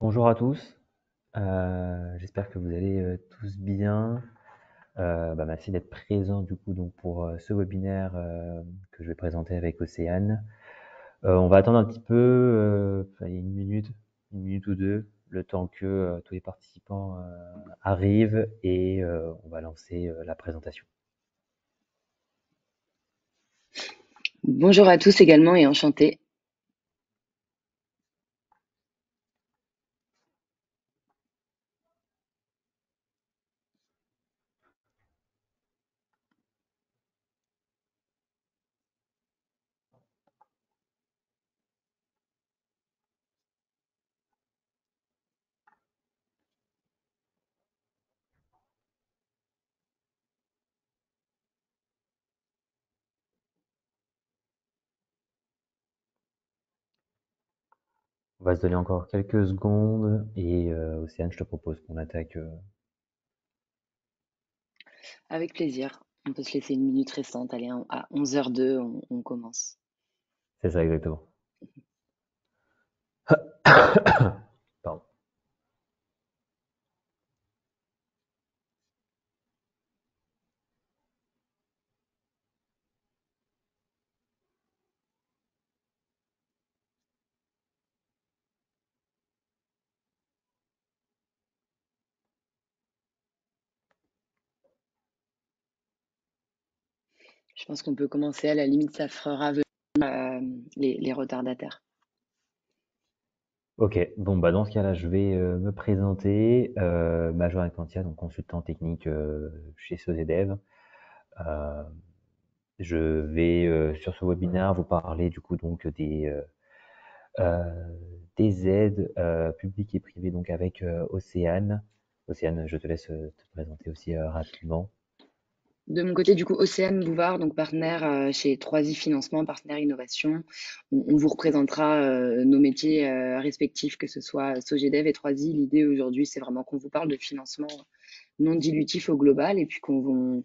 Bonjour à tous, j'espère que vous allez tous bien. Merci d'être présent du coup donc pour ce webinaire que je vais présenter avec Océane. On va attendre un petit peu, allez, une minute ou deux, le temps que tous les participants arrivent et on va lancer la présentation. Bonjour à tous également et enchanté. On va se donner encore quelques secondes et Océane, je te propose qu'on attaque. Avec plaisir. On peut se laisser une minute restante. Allez, à 11h02, on commence. C'est ça exactement. Pardon. Je pense qu'on peut commencer. À la limite, ça fera venir les retardataires. Ok, bon dans ce cas-là, je vais me présenter, Major Quantia, donc consultant technique chez Sozédev. Euh, je vais sur ce webinaire vous parler du coup donc des aides publiques et privées donc avec Océane. Océane, je te laisse te présenter aussi rapidement. De mon côté, du coup, Océane Bouvard, donc partenaire chez 3i Financement, partenaire innovation. On vous représentera nos métiers respectifs, que ce soit Sogedev et 3i. L'idée aujourd'hui, c'est vraiment qu'on vous parle de financement non dilutif au global et puis qu'on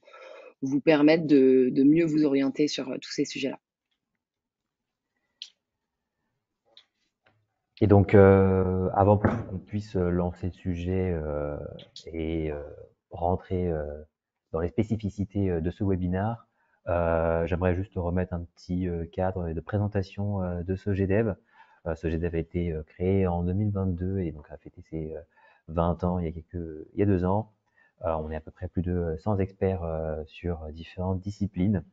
vous permette de mieux vous orienter sur tous ces sujets-là. Et donc, avant qu'on puisse lancer le sujet et rentrer dans les spécificités de ce webinaire, j'aimerais juste remettre un petit cadre de présentation de ce GDEV. Ce GDEV a été créé en 2022 et donc a fêté ses 20 ans il y a 2 ans. On est à peu près plus de 100 experts sur différentes disciplines,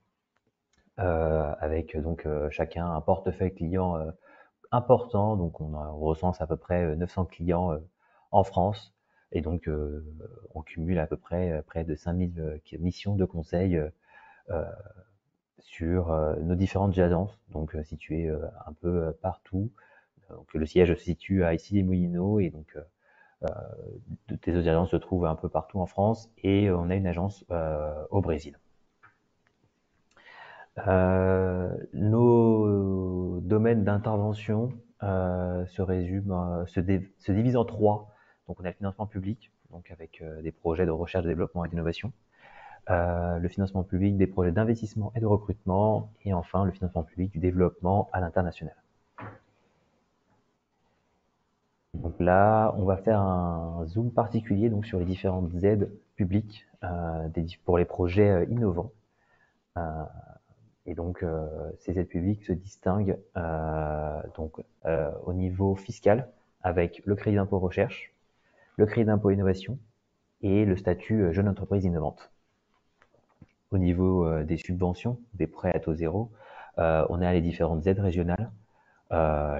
avec donc chacun un portefeuille client important. Donc, on recense à peu près 900 clients en France. Et donc, on cumule à peu près près de 5000 missions de conseil euh, sur nos différentes agences, donc situées un peu partout. Donc, le siège se situe à Issy-les-Moulineaux et donc tes autres agences se trouvent un peu partout en France et on a une agence au Brésil. Nos domaines d'intervention se divisent en trois. Donc, on a le financement public, donc avec des projets de recherche, de développement et d'innovation. Le financement public des projets d'investissement et de recrutement. Et enfin, le financement public du développement à l'international. Donc là, on va faire un zoom particulier donc sur les différentes aides publiques pour les projets innovants. Euh, Et donc, ces aides publiques se distinguent au niveau fiscal avec le crédit d'impôt recherche, le crédit d'impôt innovation et le statut jeune entreprise innovante. Au niveau des subventions, des prêts à taux zéro, on a les différentes aides régionales,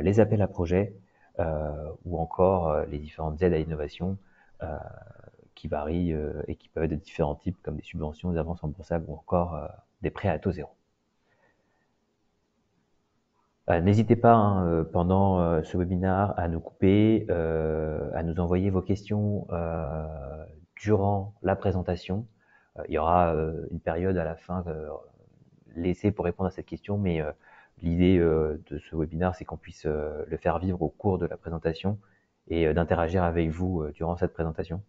les appels à projets ou encore les différentes aides à l'innovation euh, qui varient et qui peuvent être de différents types comme des subventions, des avances remboursables ou encore des prêts à taux zéro. N'hésitez pas pendant ce webinaire à nous couper, à nous envoyer vos questions durant la présentation. Il y aura une période à la fin laissée pour répondre à cette question, mais l'idée de ce webinaire, c'est qu'on puisse le faire vivre au cours de la présentation et d'interagir avec vous durant cette présentation.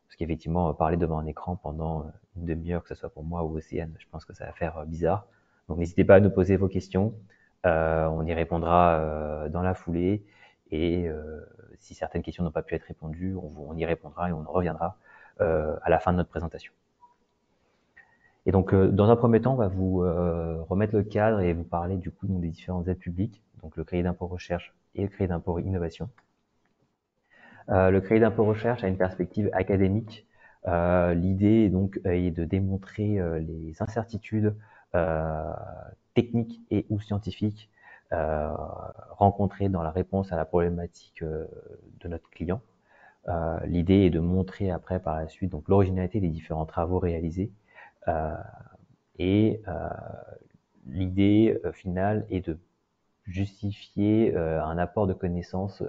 Parce qu'effectivement, parler devant un écran pendant une demi-heure, que ce soit pour moi ou Océane, je pense que ça va faire bizarre. Donc n'hésitez pas à nous poser vos questions. On y répondra dans la foulée. Et si certaines questions n'ont pas pu être répondues, on y répondra et on en reviendra à la fin de notre présentation. Et donc, dans un premier temps, on va vous remettre le cadre et vous parler du coup des différentes aides publiques, donc le crédit d'impôt recherche et le crédit d'impôt innovation. Le crédit d'impôt recherche a une perspective académique. L'idée donc est de démontrer les incertitudes techniques et ou scientifiques rencontrées dans la réponse à la problématique de notre client. L'idée est de montrer après par la suite donc l'originalité des différents travaux réalisés et l'idée finale est de justifier un apport de connaissances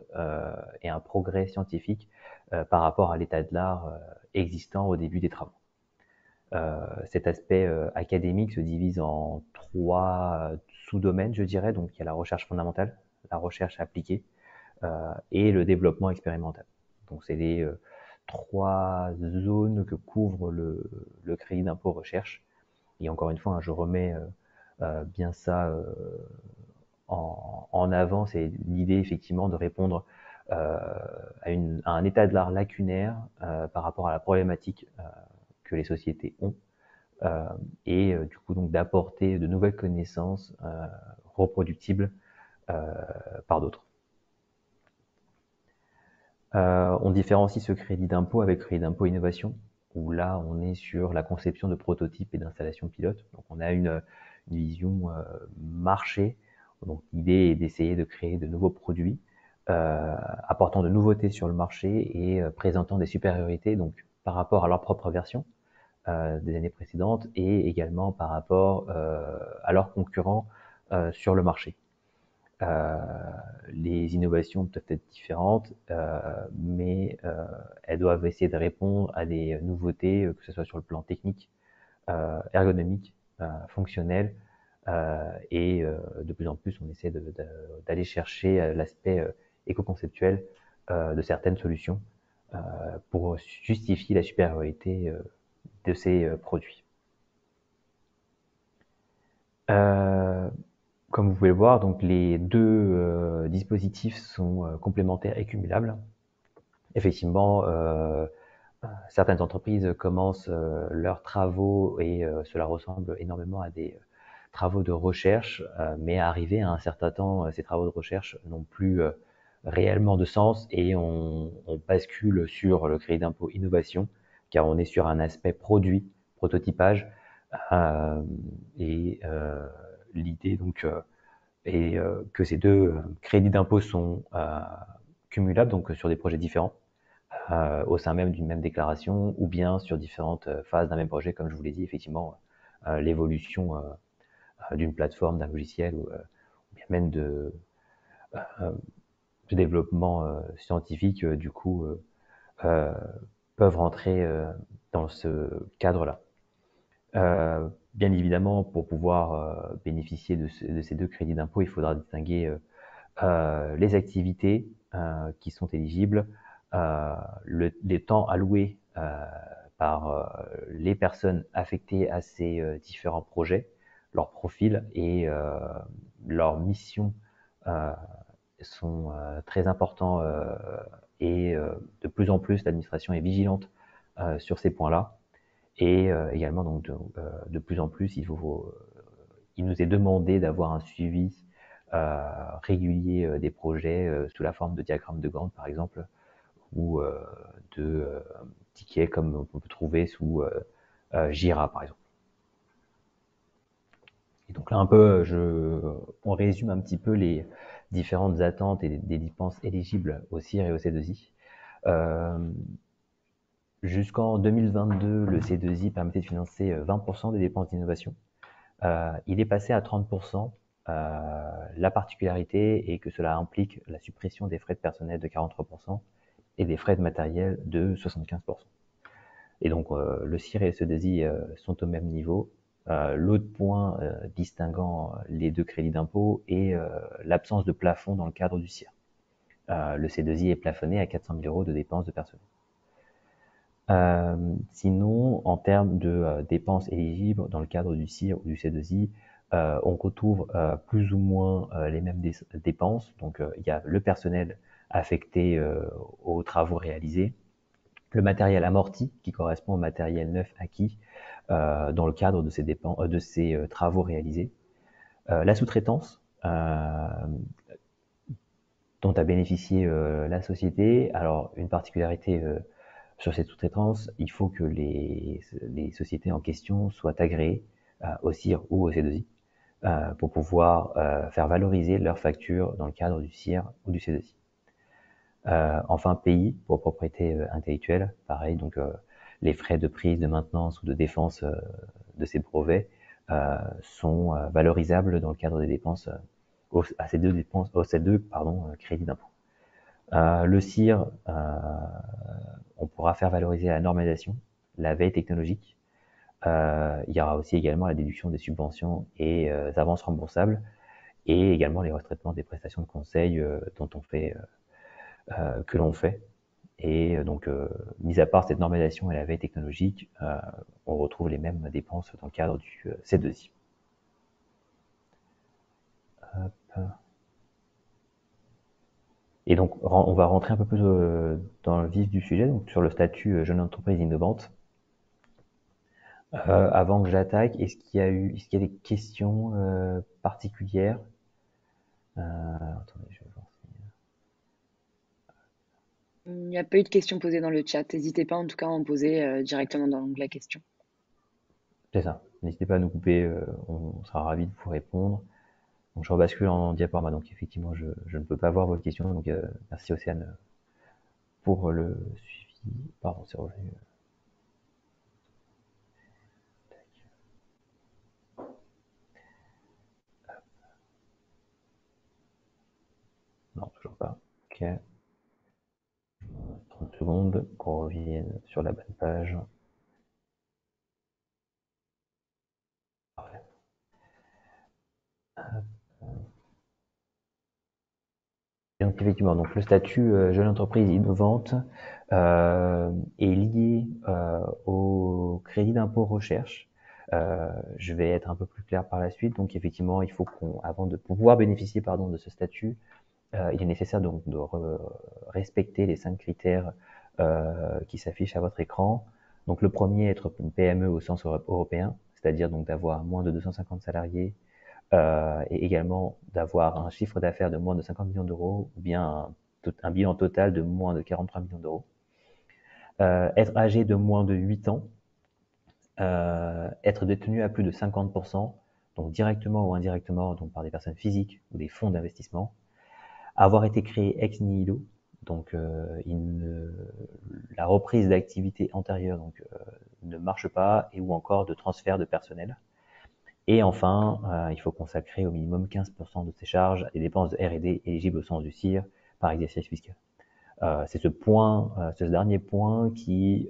et un progrès scientifique par rapport à l'état de l'art existant au début des travaux. Cet aspect académique se divise en 3 sous-domaines, je dirais. Donc, il y a la recherche fondamentale, la recherche appliquée et le développement expérimental. Donc, c'est les 3 zones que couvre le crédit d'impôt recherche. Et encore une fois, hein, je remets bien ça en avant, c'est l'idée effectivement de répondre à un état de l'art lacunaire par rapport à la problématique que les sociétés ont et du coup donc d'apporter de nouvelles connaissances reproductibles par d'autres. On différencie ce crédit d'impôt avec le crédit d'impôt innovation, où là on est sur la conception de prototypes et d'installations pilotes. Donc on a une vision marché. Donc l'idée est d'essayer de créer de nouveaux produits, apportant de nouveautés sur le marché et présentant des supériorités donc par rapport à leur propre version des années précédentes et également par rapport à leurs concurrents sur le marché. Les innovations peuvent être différentes, mais elles doivent essayer de répondre à des nouveautés, que ce soit sur le plan technique, ergonomique, fonctionnel, et de plus en plus on essaie d'aller chercher l'aspect éco-conceptuel de certaines solutions pour justifier la supériorité de ces produits. Comme vous pouvez le voir, donc les deux dispositifs sont complémentaires et cumulables. Effectivement, certaines entreprises commencent leurs travaux et cela ressemble énormément à des travaux de recherche, mais arrivé à un certain temps, ces travaux de recherche n'ont plus réellement de sens et on bascule sur le crédit d'impôt innovation, car on est sur un aspect produit, prototypage, et l'idée donc est que ces deux crédits d'impôt sont cumulables, donc sur des projets différents, au sein même d'une même déclaration, ou bien sur différentes phases d'un même projet, comme je vous l'ai dit, effectivement, l'évolution d'une plateforme, d'un logiciel, ou bien même de développement scientifique, du coup, peuvent rentrer dans ce cadre-là. Bien évidemment, pour pouvoir bénéficier de ces deux crédits d'impôt, il faudra distinguer les activités qui sont éligibles, les temps alloués par les personnes affectées à ces différents projets, leur profil et leurs missions sont très importants et de plus en plus l'administration est vigilante sur ces points-là. Et également, donc, de plus en plus, il nous est demandé d'avoir un suivi régulier des projets sous la forme de diagrammes de Gantt, par exemple, ou de tickets comme on peut trouver sous Jira, par exemple. Et donc là, un peu, on résume un petit peu les différentes attentes et des dépenses éligibles au CIR et au C2I. Jusqu'en 2022, le C2I permettait de financer 20% des dépenses d'innovation. Il est passé à 30%. La particularité est que cela implique la suppression des frais de personnel de 43% et des frais de matériel de 75%. Et donc, le CIR et le C2I sont au même niveau. L'autre point distinguant les deux crédits d'impôt est l'absence de plafond dans le cadre du CIR. Le C2I est plafonné à 400 000 € de dépenses de personnel. Sinon, en termes de dépenses éligibles dans le cadre du CIR ou du C2I, on retrouve plus ou moins les mêmes dépenses. Donc, il y a le personnel affectés aux travaux réalisés, le matériel amorti qui correspond au matériel neuf acquis dans le cadre de ces travaux réalisés, la sous-traitance dont a bénéficié la société. Alors une particularité sur cette sous-traitance, il faut que les sociétés en question soient agréées au CIR ou au C2I pour pouvoir faire valoriser leurs factures dans le cadre du CIR ou du C2I. Enfin, PI pour propriété intellectuelle, pareil, donc les frais de prise, de maintenance ou de défense de ces brevets sont valorisables dans le cadre des dépenses à ces deux dépenses, ces deux crédits d'impôt. Le CIR, on pourra faire valoriser la normalisation, la veille technologique. Il y aura aussi également la déduction des subventions et avances remboursables, et également les retraitements des prestations de conseil que l'on fait. Et donc, mis à part cette normalisation et la veille technologique, on retrouve les mêmes dépenses dans le cadre du C2I. Hop. Et donc, on va rentrer un peu plus dans le vif du sujet, donc sur le statut jeune entreprise innovante. Avant que j'attaque, est-ce qu'il y a des questions particulières? Attendez, je vais voir. Il n'y a pas eu de questions posées dans le chat. N'hésitez pas en tout cas à en poser directement dans l'onglet questions. C'est ça. N'hésitez pas à nous couper, on sera ravis de vous répondre. Donc je rebascule en diaporama, donc effectivement je ne peux pas voir votre question, donc merci Océane pour le suivi. Pardon, c'est revenu. Non, toujours pas. Ok. 30 secondes, qu'on revienne sur la bonne page. Parfait. Et donc effectivement, donc le statut jeune entreprise innovante est lié au crédit d'impôt recherche. Je vais être un peu plus clair par la suite. Donc effectivement, il faut avant de pouvoir bénéficier de ce statut, il est nécessaire donc de respecter les 5 critères qui s'affichent à votre écran. Donc le premier, être une PME au sens européen, c'est-à-dire donc d'avoir moins de 250 salariés et également d'avoir un chiffre d'affaires de moins de 50 millions d'euros ou bien un bilan total de moins de 43 millions d'euros. Être âgé de moins de 8 ans, être détenu à plus de 50%, donc directement ou indirectement donc par des personnes physiques ou des fonds d'investissement, avoir été créé ex nihilo, donc la reprise d'activité antérieure donc, ne marche pas, et ou encore de transfert de personnel. Et enfin, il faut consacrer au minimum 15% de ses charges à des dépenses de R&D éligibles au sens du CIR par exercice fiscal. C'est ce dernier point qui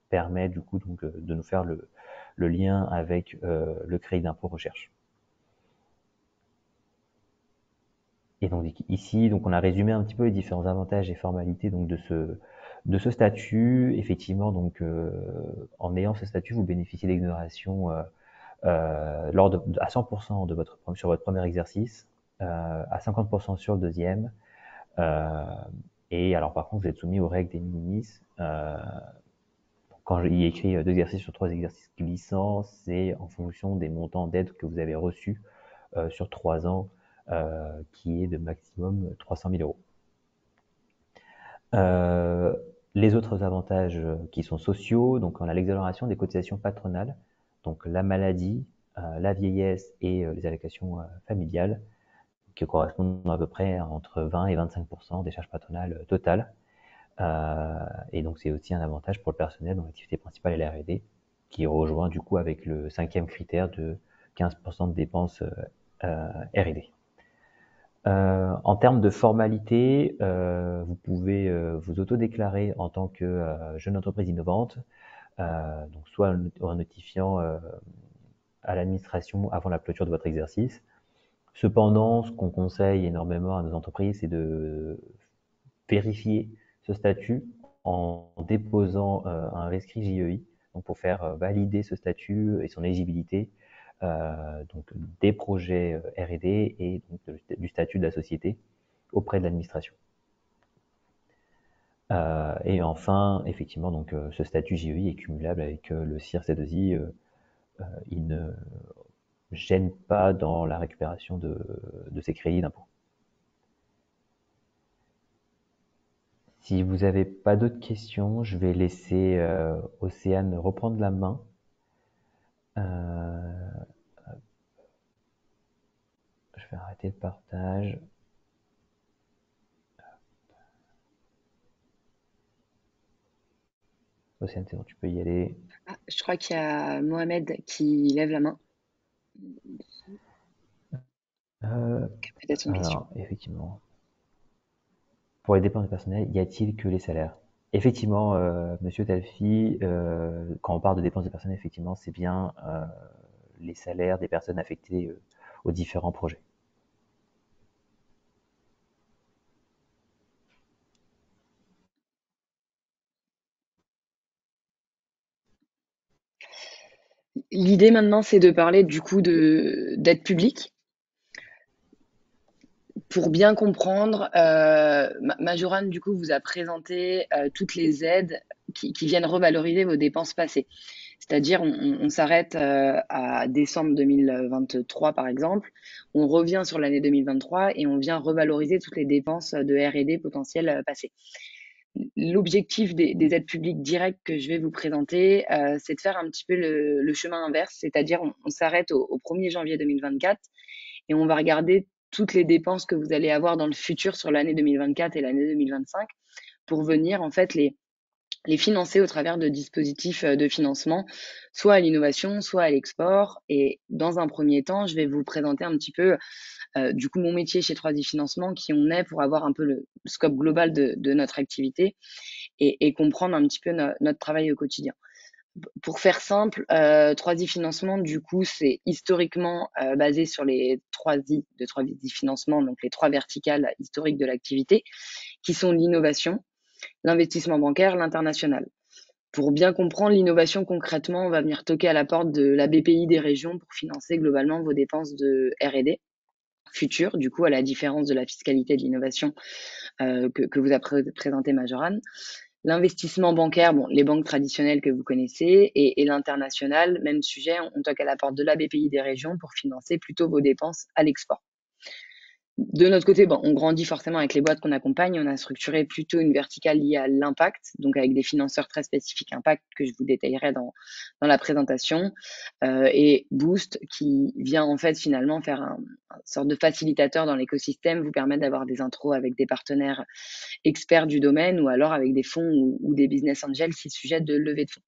permet du coup donc de nous faire le lien avec le crédit d'impôt recherche. Et donc ici, donc on a résumé un petit peu les différents avantages et formalités donc de ce statut. Effectivement, donc en ayant ce statut, vous bénéficiez d'exonération à 100% sur votre premier exercice, à 50% sur le deuxième. Et alors par contre, vous êtes soumis aux règles des minimis. Quand il y a écrit 2 exercices sur 3 exercices glissants, c'est en fonction des montants d'aide que vous avez reçus sur 3 ans, qui est de maximum 300 000 euros. Les autres avantages qui sont sociaux, donc on a l'exonération des cotisations patronales, donc la maladie, la vieillesse et les allocations familiales, qui correspondent à peu près entre 20 et 25% des charges patronales totales. Et donc c'est aussi un avantage pour le personnel dont l'activité principale est la R&D, qui rejoint du coup avec le 5e critère de 15% de dépenses R&D. En termes de formalité, vous pouvez vous autodéclarer en tant que jeune entreprise innovante, donc soit en notifiant à l'administration avant la clôture de votre exercice. Cependant, ce qu'on conseille énormément à nos entreprises, c'est de vérifier ce statut en déposant un rescrit JEI, donc pour faire valider ce statut et son éligibilité donc des projets R&D et donc du statut de la société auprès de l'administration. Et enfin, effectivement, donc ce statut JEI est cumulable avec le CIR C2I. Il ne gêne pas dans la récupération de ces crédits d'impôt. Si vous n'avez pas d'autres questions, je vais laisser Océane reprendre la main. Je vais arrêter le partage. Océane, c'est bon, tu peux y aller. Ah, je crois qu'il y a Mohamed qui lève la main. Peut-être une question. Alors, effectivement, pour les dépenses personnelles, y a-t-il que les salaires? Effectivement, Monsieur Talfi, quand on parle de dépenses de personnel, effectivement, c'est bien les salaires des personnes affectées aux différents projets. L'idée maintenant, c'est de parler du coup d'aide publique. Pour bien comprendre, Majoran, du coup, vous a présenté toutes les aides qui viennent revaloriser vos dépenses passées. C'est-à-dire, on s'arrête à décembre 2023, par exemple, on revient sur l'année 2023 et on vient revaloriser toutes les dépenses de R&D potentielles passées. L'objectif des aides publiques directes que je vais vous présenter, c'est de faire un petit peu le chemin inverse, c'est-à-dire on s'arrête au 1er janvier 2024 et on va regarder toutes les dépenses que vous allez avoir dans le futur sur l'année 2024 et l'année 2025 pour venir en fait les financer au travers de dispositifs de financement, soit à l'innovation, soit à l'export. Et dans un premier temps, je vais vous présenter un petit peu du coup mon métier chez 3i Financement, qui on est pour avoir un peu le scope global de notre activité et comprendre un petit peu notre travail au quotidien. Pour faire simple, 3i Financement, du coup, c'est historiquement basé sur les 3i de 3i Financement, donc les trois verticales historiques de l'activité, qui sont l'innovation, l'investissement bancaire, l'international. Pour bien comprendre l'innovation concrètement, on va venir toquer à la porte de la BPI des régions pour financer globalement vos dépenses de R&D futures, du coup, à la différence de la fiscalité de l'innovation que vous a présenté Majoran. L'investissement bancaire, bon, les banques traditionnelles que vous connaissez, et l'international, même sujet, on toque à la porte de la BPI des régions pour financer plutôt vos dépenses à l'export. De notre côté, bon, on grandit forcément avec les boîtes qu'on accompagne. On a structuré plutôt une verticale liée à l'impact, donc avec des financeurs très spécifiques impact que je vous détaillerai dans la présentation, et Boost qui vient en fait finalement faire un sorte de facilitateur dans l'écosystème, vous permettre d'avoir des intros avec des partenaires experts du domaine ou alors avec des fonds ou des business angels si sujet de levée de fonds.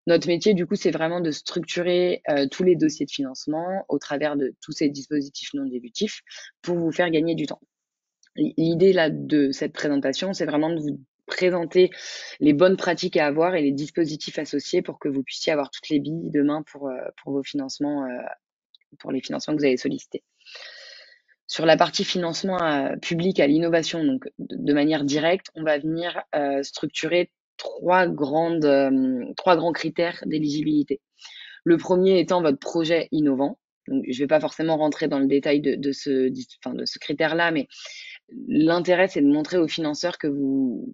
Notre métier, du coup, c'est vraiment de structurer tous les dossiers de financement au travers de tous ces dispositifs non dilutifs pour vous faire gagner du temps. L'idée là de cette présentation, c'est vraiment de vous présenter les bonnes pratiques à avoir et les dispositifs associés pour que vous puissiez avoir toutes les billes demain pour vos financements, pour les financements que vous allez solliciter. Sur la partie financement public à l'innovation, donc de manière directe, on va venir structurer trois grands critères d'éligibilité. Le premier étant votre projet innovant. Donc, je ne vais pas forcément rentrer dans le détail de ce critère-là, mais l'intérêt, c'est de montrer aux financeurs que vous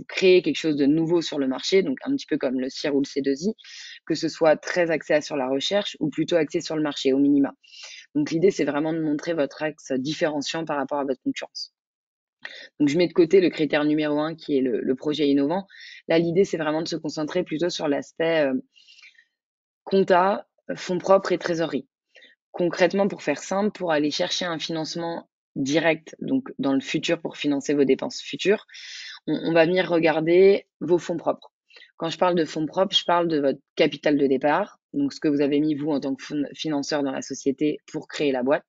créez quelque chose de nouveau sur le marché, donc un petit peu comme le CIR ou le C2I, que ce soit très axé sur la recherche ou plutôt axé sur le marché, au minima. Donc l'idée, c'est vraiment de montrer votre axe différenciant par rapport à votre concurrence. Donc je mets de côté le critère numéro 1 qui est le projet innovant. Là, l'idée, c'est vraiment de se concentrer plutôt sur l'aspect compta, fonds propres et trésorerie. Concrètement, pour faire simple, pour aller chercher un financement direct, donc dans le futur pour financer vos dépenses futures, on va venir regarder vos fonds propres. Quand je parle de fonds propres, je parle de votre capital de départ, donc ce que vous avez mis vous en tant que financeur dans la société pour créer la boîte.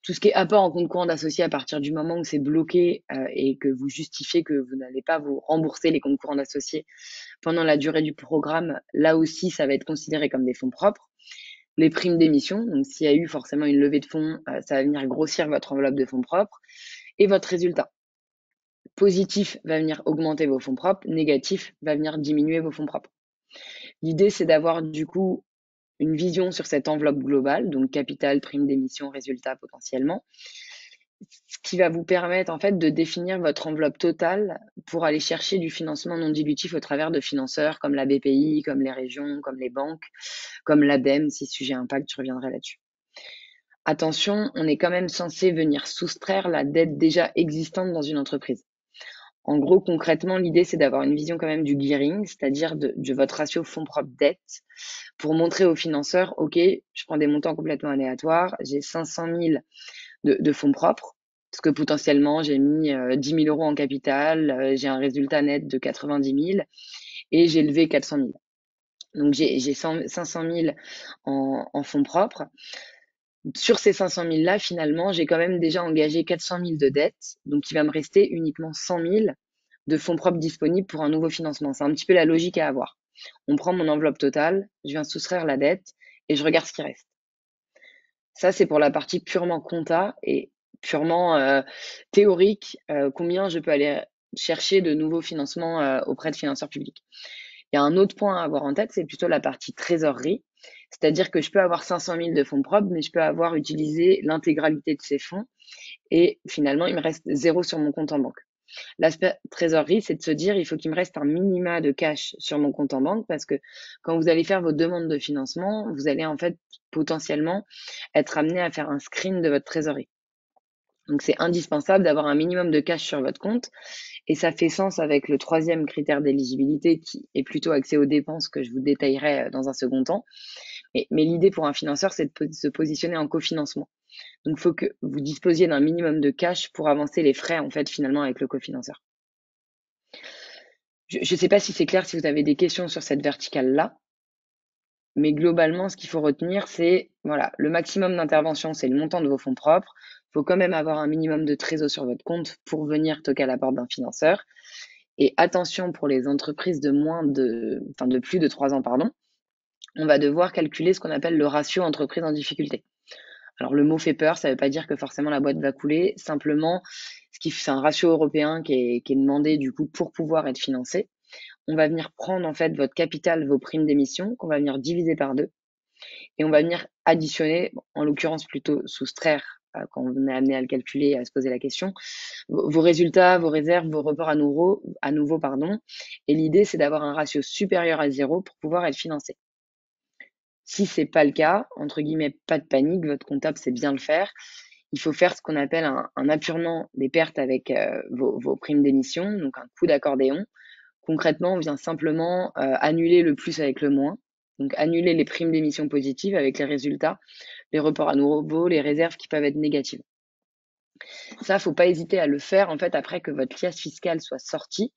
Tout ce qui est apport en compte courant d'associé à partir du moment où c'est bloqué et que vous justifiez que vous n'allez pas vous rembourser les comptes courants d'associés pendant la durée du programme, là aussi, ça va être considéré comme des fonds propres. Les primes d'émission, donc s'il y a eu forcément une levée de fonds, ça va venir grossir votre enveloppe de fonds propres. Et votre résultat positif va venir augmenter vos fonds propres, négatif va venir diminuer vos fonds propres. L'idée, c'est d'avoir du coup une vision sur cette enveloppe globale, donc capital, prime d'émission, résultat potentiellement, ce qui va vous permettre en fait de définir votre enveloppe totale pour aller chercher du financement non dilutif au travers de financeurs comme la BPI, comme les régions, comme les banques, comme l'ADEME, si sujet impact, je reviendrai là-dessus. Attention, on est quand même censé venir soustraire la dette déjà existante dans une entreprise. En gros, concrètement, l'idée, c'est d'avoir une vision quand même du gearing, c'est-à-dire de votre ratio fonds propres dette, pour montrer aux financeurs, OK, je prends des montants complètement aléatoires, j'ai 500 000 de fonds propres, parce que potentiellement, j'ai mis 10 000 euros en capital, j'ai un résultat net de 90 000 et j'ai levé 400 000. Donc, j'ai 500 000 en fonds propres. Sur ces 500 000 là, finalement, j'ai quand même déjà engagé 400 000 de dettes. Donc, il va me rester uniquement 100 000 de fonds propres disponibles pour un nouveau financement. C'est un petit peu la logique à avoir. On prend mon enveloppe totale, je viens soustraire la dette et je regarde ce qui reste. Ça, c'est pour la partie purement compta et purement théorique, combien je peux aller chercher de nouveaux financements auprès de financeurs publics. Il y a un autre point à avoir en tête, c'est plutôt la partie trésorerie. C'est-à-dire que je peux avoir 500 000 de fonds propres, mais je peux avoir utilisé l'intégralité de ces fonds et finalement, il me reste zéro sur mon compte en banque. L'aspect trésorerie, c'est de se dire, il faut qu'il me reste un minima de cash sur mon compte en banque parce que quand vous allez faire vos demandes de financement, vous allez en fait potentiellement être amené à faire un screen de votre trésorerie. Donc, c'est indispensable d'avoir un minimum de cash sur votre compte. Et ça fait sens avec le troisième critère d'éligibilité qui est plutôt axé aux dépenses que je vous détaillerai dans un second temps. Mais l'idée pour un financeur, c'est de se positionner en cofinancement. Donc, il faut que vous disposiez d'un minimum de cash pour avancer les frais, en fait, finalement, avec le cofinanceur. Je ne sais pas si c'est clair, si vous avez des questions sur cette verticale-là, mais globalement, ce qu'il faut retenir, c'est voilà, le maximum d'intervention, c'est le montant de vos fonds propres. Il faut quand même avoir un minimum de trésor sur votre compte pour venir toquer à la porte d'un financeur. Et attention pour les entreprises de plus de 3 ans, pardon, on va devoir calculer ce qu'on appelle le ratio entreprise en difficulté. Alors le mot fait peur, ça ne veut pas dire que forcément la boîte va couler. Simplement, c'est un ratio européen qui est demandé du coup pour pouvoir être financé. On va venir prendre en fait votre capital, vos primes d'émission, qu'on va venir diviser par 2, et on va venir additionner, en l'occurrence plutôt soustraire quand on est amené à le calculer et à se poser la question, vos résultats, vos réserves, vos reports à nouveau, pardon. Et l'idée, c'est d'avoir un ratio supérieur à 0 pour pouvoir être financé. Si c'est pas le cas, entre guillemets, pas de panique, votre comptable sait bien le faire. Il faut faire ce qu'on appelle un apurement des pertes avec vos primes d'émission, donc un coup d'accordéon. Concrètement, on vient simplement annuler le plus avec le moins. Donc annuler les primes d'émission positives avec les résultats, les reports à nouveau, les réserves qui peuvent être négatives. Ça, faut pas hésiter à le faire en fait après que votre liasse fiscale soit sortie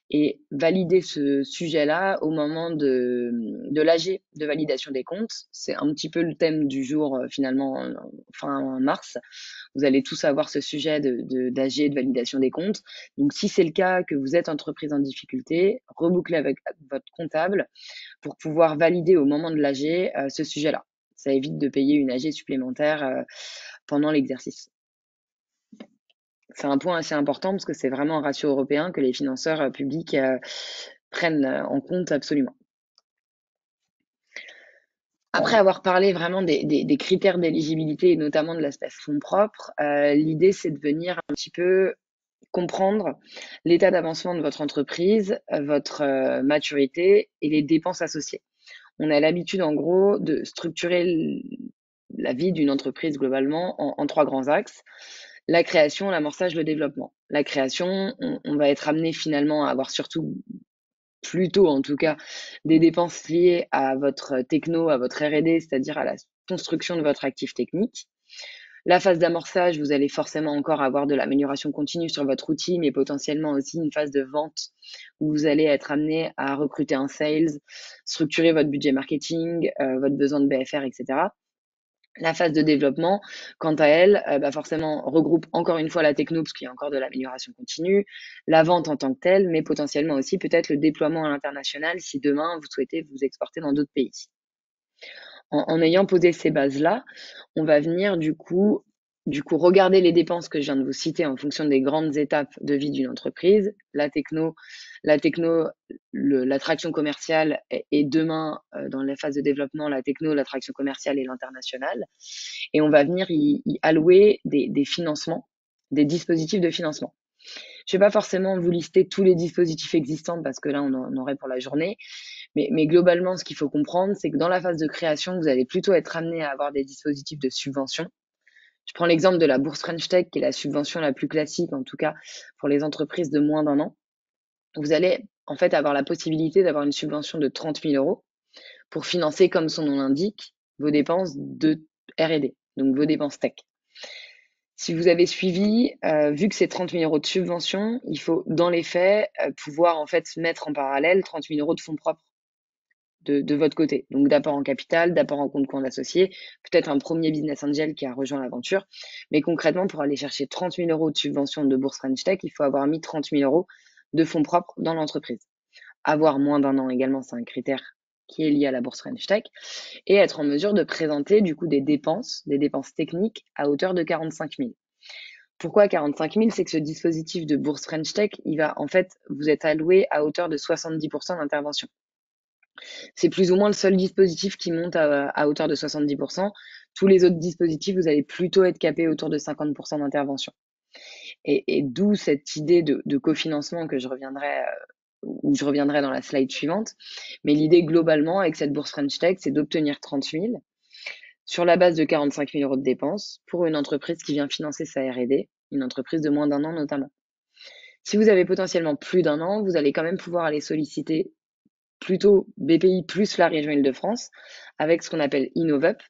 et valider ce sujet-là au moment de l'AG de validation des comptes. C'est un petit peu le thème du jour finalement fin mars. Vous allez tous avoir ce sujet d'AG de validation des comptes. Donc si c'est le cas que vous êtes entreprise en difficulté, rebouclez avec votre comptable pour pouvoir valider au moment de l'AG ce sujet-là. Ça évite de payer une AG supplémentaire pendant l'exercice. C'est un point assez important parce que c'est vraiment un ratio européen que les financeurs publics prennent en compte absolument. Après avoir parlé vraiment des critères d'éligibilité et notamment de l'aspect fonds propres, l'idée c'est de venir un petit peu comprendre l'état d'avancement de votre entreprise, votre maturité et les dépenses associées. On a l'habitude en gros de structurer la vie d'une entreprise globalement en 3 grands axes. La création, l'amorçage, le développement. La création, on va être amené finalement à avoir surtout, plutôt en tout cas, des dépenses liées à votre techno, à votre R&D, c'est-à-dire à la construction de votre actif technique. La phase d'amorçage, vous allez forcément encore avoir de l'amélioration continue sur votre outil, mais potentiellement aussi une phase de vente où vous allez être amené à recruter un sales, structurer votre budget marketing, votre besoin de BFR, etc. La phase de développement, quant à elle, forcément regroupe encore une fois la techno parce qu'il y a encore de l'amélioration continue, la vente en tant que telle, mais potentiellement aussi peut-être le déploiement à l'international si demain vous souhaitez vous exporter dans d'autres pays. En ayant posé ces bases-là, on va venir du coup regarder les dépenses que je viens de vous citer en fonction des grandes étapes de vie d'une entreprise, la techno, l'attraction commerciale et demain, dans la phase de développement, la techno, l'attraction commerciale et l'international. Et on va venir y allouer des financements des dispositifs de financement. Je ne vais pas forcément vous lister tous les dispositifs existants parce que là, on en aurait pour la journée. Mais globalement, ce qu'il faut comprendre, c'est que dans la phase de création, vous allez plutôt être amené à avoir des dispositifs de subvention. Je prends l'exemple de la bourse French Tech, qui est la subvention la plus classique, en tout cas pour les entreprises de moins d'un an. Vous allez en fait avoir la possibilité d'avoir une subvention de 30 000 euros pour financer, comme son nom l'indique, vos dépenses de R&D, donc vos dépenses tech. Si vous avez suivi, vu que c'est 30 000 euros de subvention, il faut, dans les faits, pouvoir en fait mettre en parallèle 30 000 euros de fonds propres de votre côté. Donc d'apport en capital, d'apport en compte courant associé, peut-être un premier business angel qui a rejoint l'aventure. Mais concrètement, pour aller chercher 30 000 euros de subvention de bourse French Tech, il faut avoir mis 30 000 euros de fonds propres dans l'entreprise. Avoir moins d'un an également, c'est un critère qui est lié à la bourse French Tech, et être en mesure de présenter du coup des dépenses techniques à hauteur de 45 000. Pourquoi 45 000? C'est que ce dispositif de bourse French Tech, il va en fait vous être alloué à hauteur de 70% d'intervention. C'est plus ou moins le seul dispositif qui monte à hauteur de 70%. Tous les autres dispositifs, vous allez plutôt être capé autour de 50% d'intervention. Et d'où cette idée de cofinancement que je reviendrai dans la slide suivante. Mais l'idée globalement avec cette bourse French Tech, c'est d'obtenir 30 000 sur la base de 45 000 euros de dépenses pour une entreprise qui vient financer sa R&D, une entreprise de moins d'un an notamment. Si vous avez potentiellement plus d'un an, vous allez quand même pouvoir aller solliciter plutôt BPI plus la région Île-de-France avec ce qu'on appelle InnovUp,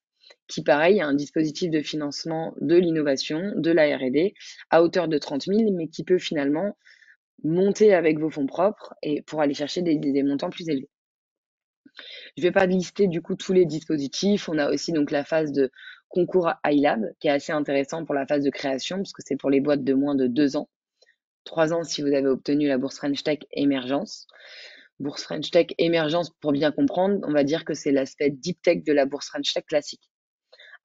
qui pareil a un dispositif de financement de l'innovation, de la R&D à hauteur de 30 000, mais qui peut finalement monter avec vos fonds propres et pour aller chercher des montants plus élevés. Je ne vais pas lister du coup tous les dispositifs. On a aussi donc la phase de concours iLab qui est assez intéressant pour la phase de création parce que c'est pour les boîtes de moins de 2 ans. 3 ans si vous avez obtenu la bourse French Tech Émergence. Bourse French Tech Émergence, pour bien comprendre, on va dire que c'est l'aspect deep tech de la bourse French Tech classique.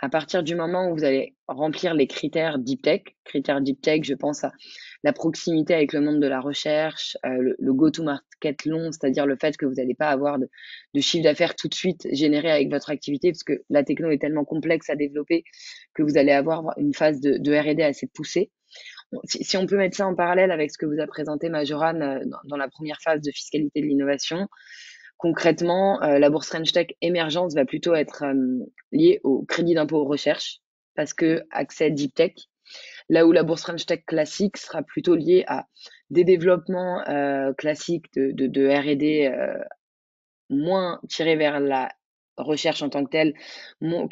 À partir du moment où vous allez remplir les critères deep tech, je pense à la proximité avec le monde de la recherche, le go-to-market long, c'est-à-dire le fait que vous n'allez pas avoir de chiffre d'affaires tout de suite généré avec votre activité, parce que la techno est tellement complexe à développer que vous allez avoir une phase de R&D assez poussée. Si on peut mettre ça en parallèle avec ce que vous a présenté Majoran dans la première phase de fiscalité de l'innovation, concrètement, la bourse French Tech Émergence va plutôt être liée au crédit d'impôt recherche parce que accès deep tech, là où la bourse French Tech classique sera plutôt liée à des développements classiques de R&D moins tirés vers la recherche en tant que telle,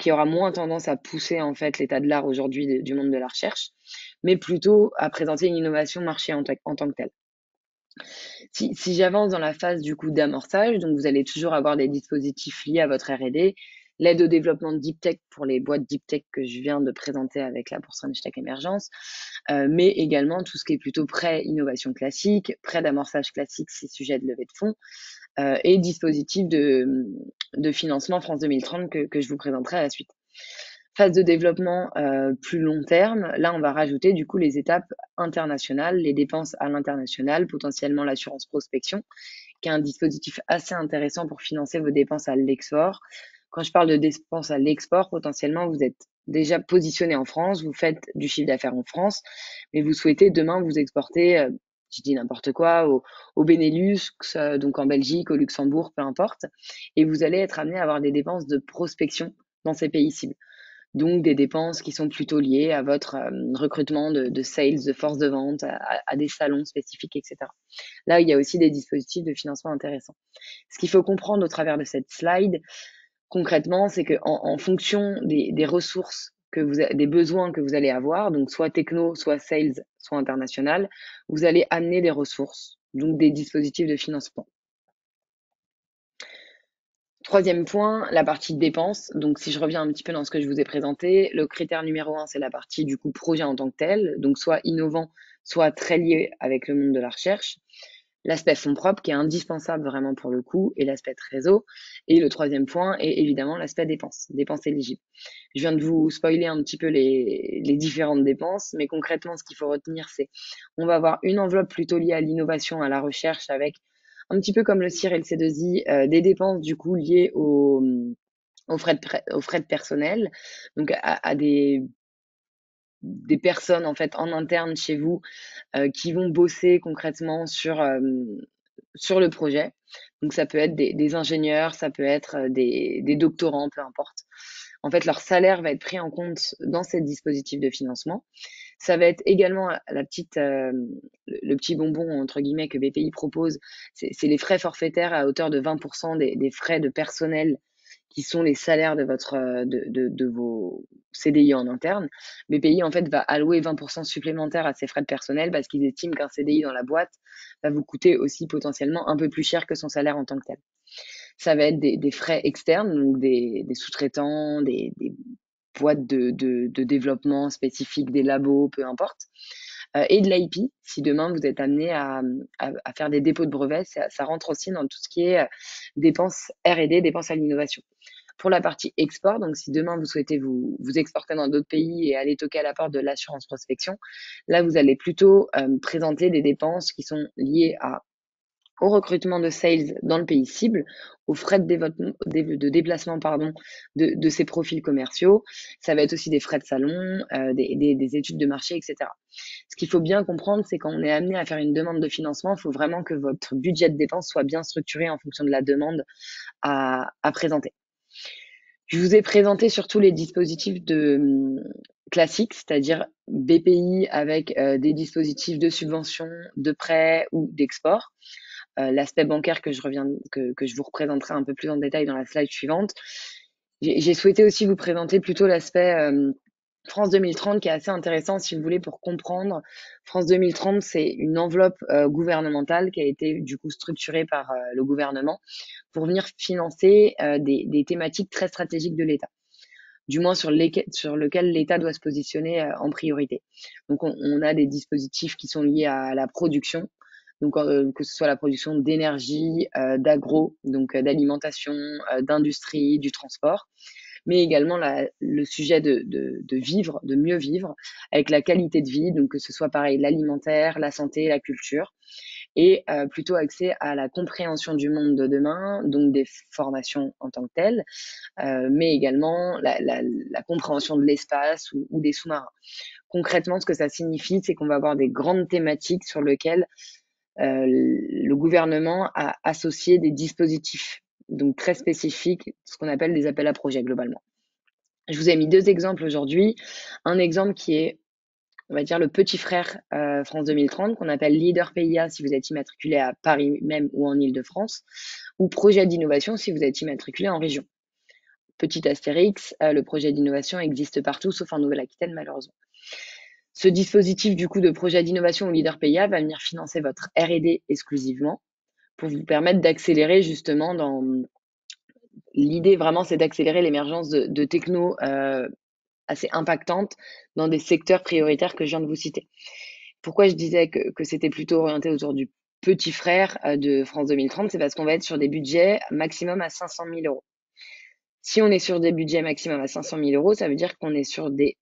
qui aura moins tendance à pousser en fait l'état de l'art aujourd'hui du monde de la recherche, mais plutôt à présenter une innovation marché en tant que telle. Si j'avance dans la phase du coup d'amorçage, donc vous allez toujours avoir des dispositifs liés à votre R&D, l'aide au développement de deep tech pour les boîtes deep tech que je viens de présenter avec la bourse French Tech Émergence, mais également tout ce qui est plutôt prêt innovation classique, prêt d'amorçage classique, c'est sujet de levée de fonds, et dispositifs de financement France 2030 que je vous présenterai à la suite. Phase de développement plus long terme, là on va rajouter du coup les étapes internationales, les dépenses à l'international, potentiellement l'assurance prospection, qui est un dispositif assez intéressant pour financer vos dépenses à l'export. Quand je parle de dépenses à l'export, potentiellement vous êtes déjà positionné en France, vous faites du chiffre d'affaires en France, mais vous souhaitez demain vous exporter, je dis n'importe quoi, au Benelux, donc en Belgique, au Luxembourg, peu importe, et vous allez être amené à avoir des dépenses de prospection dans ces pays cibles. Donc des dépenses qui sont plutôt liées à votre recrutement de sales, de force de vente, à des salons spécifiques, etc. Là, il y a aussi des dispositifs de financement intéressants. Ce qu'il faut comprendre au travers de cette slide, concrètement, c'est qu'en fonction des ressources des besoins que vous allez avoir, donc soit techno, soit sales, soit international, vous allez amener des ressources, donc des dispositifs de financement. Troisième point, la partie dépenses. Donc, si je reviens un petit peu dans ce que je vous ai présenté, le critère numéro 1, c'est la partie du coup projet en tant que tel, donc soit innovant, soit très lié avec le monde de la recherche. L'aspect fonds propres qui est indispensable vraiment pour le coup et l'aspect réseau. Et le troisième point est évidemment l'aspect dépenses éligibles. Je viens de vous spoiler un petit peu les différentes dépenses, mais concrètement, ce qu'il faut retenir, c'est on va avoir une enveloppe plutôt liée à l'innovation, à la recherche avec un petit peu comme le CIR et le C2I, des dépenses du coup liées aux frais de personnel, donc à des des personnes en fait en interne chez vous qui vont bosser concrètement sur le projet. Donc ça peut être des ingénieurs, ça peut être des doctorants, peu importe. En fait, leur salaire va être pris en compte dans ces dispositifs de financement. Ça va être également le petit bonbon entre guillemets que BPI propose, c'est les frais forfaitaires à hauteur de 20% des frais de personnel qui sont les salaires de vos CDI en interne. BPI en fait va allouer 20% supplémentaires à ces frais de personnel parce qu'ils estiment qu'un CDI dans la boîte va vous coûter aussi potentiellement un peu plus cher que son salaire en tant que tel. Ça va être des frais externes, donc des sous-traitants, des boîtes de développement spécifiques, des labos, peu importe, et de l'IP. Si demain vous êtes amené à faire des dépôts de brevets, ça rentre aussi dans tout ce qui est dépenses R&D, dépenses à l'innovation. Pour la partie export, donc si demain vous souhaitez vous exporter dans d'autres pays et aller toquer à la porte de l'assurance prospection, là vous allez plutôt présenter des dépenses qui sont liées au recrutement de sales dans le pays cible, aux frais de déplacement de ces profils commerciaux. Ça va être aussi des frais de salon, des études de marché, etc. Ce qu'il faut bien comprendre, c'est quand on est amené à faire une demande de financement, il faut vraiment que votre budget de dépenses soit bien structuré en fonction de la demande à présenter. Je vous ai présenté surtout les dispositifs classiques, c'est-à-dire BPI avec des dispositifs de subvention, de prêt ou d'export. L'aspect bancaire que je vous représenterai un peu plus en détail dans la slide suivante. J'ai souhaité aussi vous présenter plutôt l'aspect France 2030 qui est assez intéressant si vous voulez pour comprendre. France 2030, c'est une enveloppe gouvernementale qui a été du coup structurée par le gouvernement pour venir financer des thématiques très stratégiques de l'État, du moins sur lequel l'État doit se positionner en priorité. Donc on a des dispositifs qui sont liés à la production, donc que ce soit la production d'énergie, d'agro, donc d'alimentation, d'industrie, du transport, mais également le sujet de vivre, de mieux vivre, avec la qualité de vie, donc que ce soit pareil l'alimentaire, la santé, la culture, et plutôt axé à la compréhension du monde de demain, donc des formations en tant que telles, mais également la compréhension de l'espace ou des sous-marins. Concrètement, ce que ça signifie, c'est qu'on va avoir des grandes thématiques sur lesquelles le gouvernement a associé des dispositifs donc très spécifiques, ce qu'on appelle des appels à projets globalement. Je vous ai mis deux exemples aujourd'hui. Un exemple qui est, on va dire, le petit frère France 2030, qu'on appelle Leader PIA si vous êtes immatriculé à Paris même ou en Île-de-France, ou projet d'innovation si vous êtes immatriculé en région. Petit astérix, le projet d'innovation existe partout sauf en Nouvelle-Aquitaine malheureusement. Ce dispositif du coup de projet d'innovation au Leader PIA va venir financer votre R&D exclusivement pour vous permettre d'accélérer justement dans l'idée vraiment c'est d'accélérer l'émergence de techno assez impactantes dans des secteurs prioritaires que je viens de vous citer. Pourquoi je disais que c'était plutôt orienté autour du petit frère de France 2030, c'est parce qu'on va être sur des budgets maximum à 500 000 euros. Si on est sur des budgets maximum à 500 000 euros, ça veut dire qu'on est sur des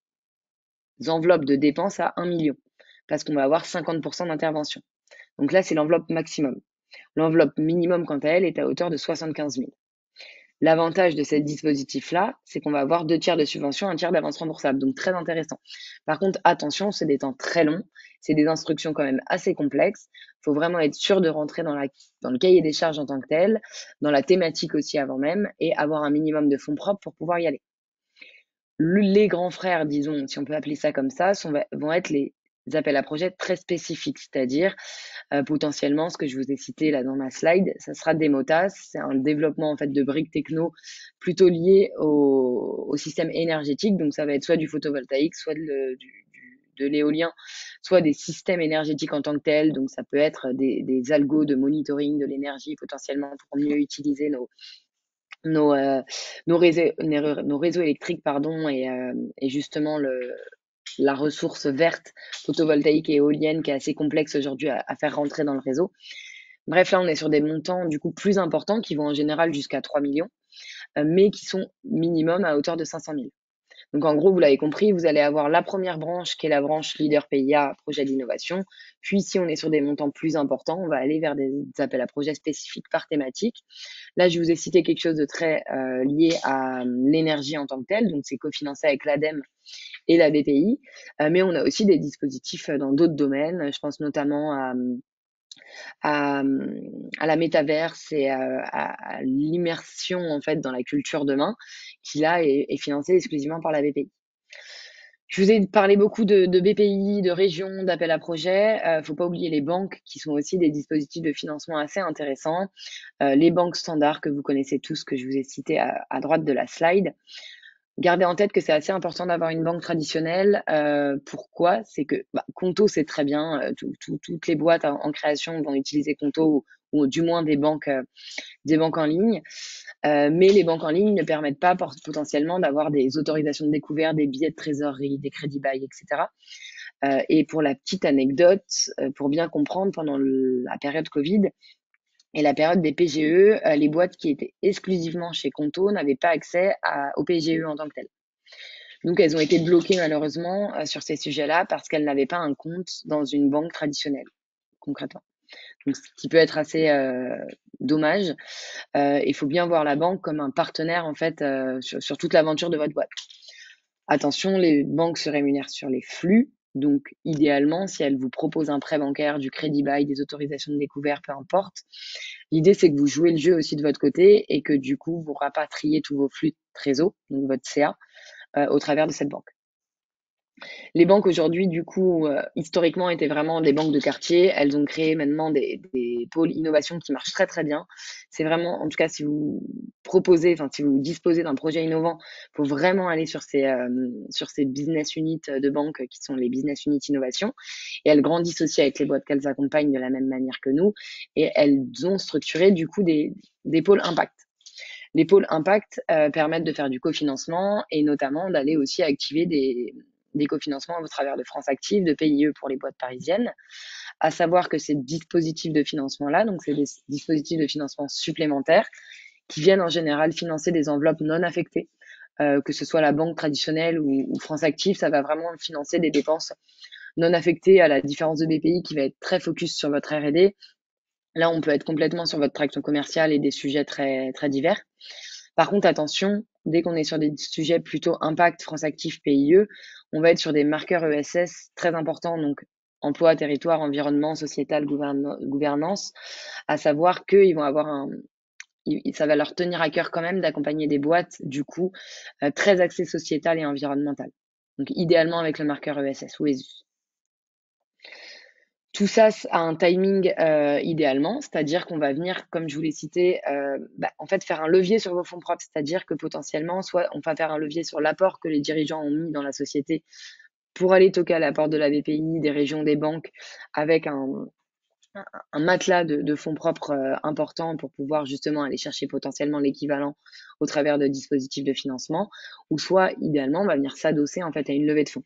enveloppes de dépenses à 1 million, parce qu'on va avoir 50% d'intervention. Donc là, c'est l'enveloppe maximum. L'enveloppe minimum, quant à elle, est à hauteur de 75 000. L'avantage de ce dispositif-là, c'est qu'on va avoir 2 tiers de subvention, 1 tiers d'avance remboursable. Donc, très intéressant. Par contre, attention, c'est des temps très longs. C'est des instructions quand même assez complexes. Il faut vraiment être sûr de rentrer dans le cahier des charges en tant que tel, dans la thématique aussi avant même, et avoir un minimum de fonds propres pour pouvoir y aller. Les grands frères, disons, si on peut appeler ça comme ça, vont être les appels à projets très spécifiques, c'est-à-dire potentiellement ce que je vous ai cité là dans ma slide, ça sera Demotas, c'est un développement en fait de briques techno plutôt lié au système énergétique, donc ça va être soit du photovoltaïque, soit de l'éolien, soit des systèmes énergétiques en tant que tels, donc ça peut être des algos de monitoring de l'énergie potentiellement pour mieux utiliser nos réseaux électriques pardon et justement la ressource verte photovoltaïque et éolienne qui est assez complexe aujourd'hui à faire rentrer dans le réseau. Bref, là on est sur des montants du coup plus importants qui vont en général jusqu'à 3 millions, mais qui sont minimum à hauteur de 500 000. Donc en gros, vous l'avez compris, vous allez avoir la première branche qui est la branche leader PIA, projet d'innovation. Puis si on est sur des montants plus importants, on va aller vers des appels à projets spécifiques par thématique. Là, je vous ai cité quelque chose de très lié à l'énergie en tant que telle, donc c'est cofinancé avec l'ADEME et la BPI, mais on a aussi des dispositifs dans d'autres domaines. Je pense notamment à la métaverse et à l'immersion en fait dans la culture demain, qui là est financée exclusivement par la BPI. Je vous ai parlé beaucoup de BPI, de régions, d'appels à projets. Faut pas oublier les banques qui sont aussi des dispositifs de financement assez intéressants. Les banques standards que vous connaissez tous, que je vous ai citées à droite de la slide. Gardez en tête que c'est assez important d'avoir une banque traditionnelle. Pourquoi? C'est que Conto, c'est très bien. Toutes les boîtes en création vont utiliser Conto ou du moins des banques en ligne. Mais les banques en ligne ne permettent pas potentiellement d'avoir des autorisations de découvert, des billets de trésorerie, des crédits bail, etc. Et pour la petite anecdote, pour bien comprendre, pendant la période Covid et la période des PGE, les boîtes qui étaient exclusivement chez Conto n'avaient pas accès au PGE en tant que tel. Donc, elles ont été bloquées malheureusement sur ces sujets-là parce qu'elles n'avaient pas un compte dans une banque traditionnelle, concrètement. Donc, ce qui peut être assez dommage. Il faut bien voir la banque comme un partenaire en fait sur toute l'aventure de votre boîte. Attention, les banques se rémunèrent sur les flux. Donc, idéalement, si elles vous proposent un prêt bancaire, du crédit bail, des autorisations de découvert, peu importe, l'idée, c'est que vous jouez le jeu aussi de votre côté et que du coup, vous rapatriez tous vos flux de trésor, donc votre CA, au travers de cette banque. Les banques aujourd'hui, du coup, historiquement, étaient vraiment des banques de quartier. Elles ont créé maintenant des pôles innovation qui marchent très très bien. C'est vraiment, en tout cas, si vous si vous disposez d'un projet innovant, il faut vraiment aller sur ces business units de banque qui sont les business units innovation. Et elles grandissent aussi avec les boîtes qu'elles accompagnent de la même manière que nous. Et elles ont structuré du coup des pôles impact. Les pôles impact permettent de faire du cofinancement et notamment d'aller aussi activer des cofinancements au travers de France Active, de PIE pour les boîtes parisiennes. À savoir que ces dispositifs de financement-là, donc c'est des dispositifs de financement supplémentaires qui viennent en général financer des enveloppes non affectées, que ce soit la banque traditionnelle ou France Active, ça va vraiment financer des dépenses non affectées à la différence de BPI qui va être très focus sur votre R&D. Là, on peut être complètement sur votre traction commerciale et des sujets très, très divers. Par contre, attention, dès qu'on est sur des sujets plutôt impact, France Active, PIE, on va être sur des marqueurs ESS très importants, donc emploi, territoire, environnement, sociétal, gouvernance, à savoir qu'ils vont avoir ça va leur tenir à cœur quand même d'accompagner des boîtes, du coup, très axées sociétal et environnemental. Donc, idéalement avec le marqueur ESS ou ESUS. Tout ça a un timing idéalement, c'est-à-dire qu'on va venir, comme je vous l'ai cité, en fait faire un levier sur vos fonds propres, c'est-à-dire que potentiellement, soit on va faire un levier sur l'apport que les dirigeants ont mis dans la société pour aller toquer à la porte de la BPI, des régions, des banques, avec un matelas de fonds propres important pour pouvoir justement aller chercher potentiellement l'équivalent au travers de dispositifs de financement, ou soit idéalement, on va venir s'adosser en fait à une levée de fonds.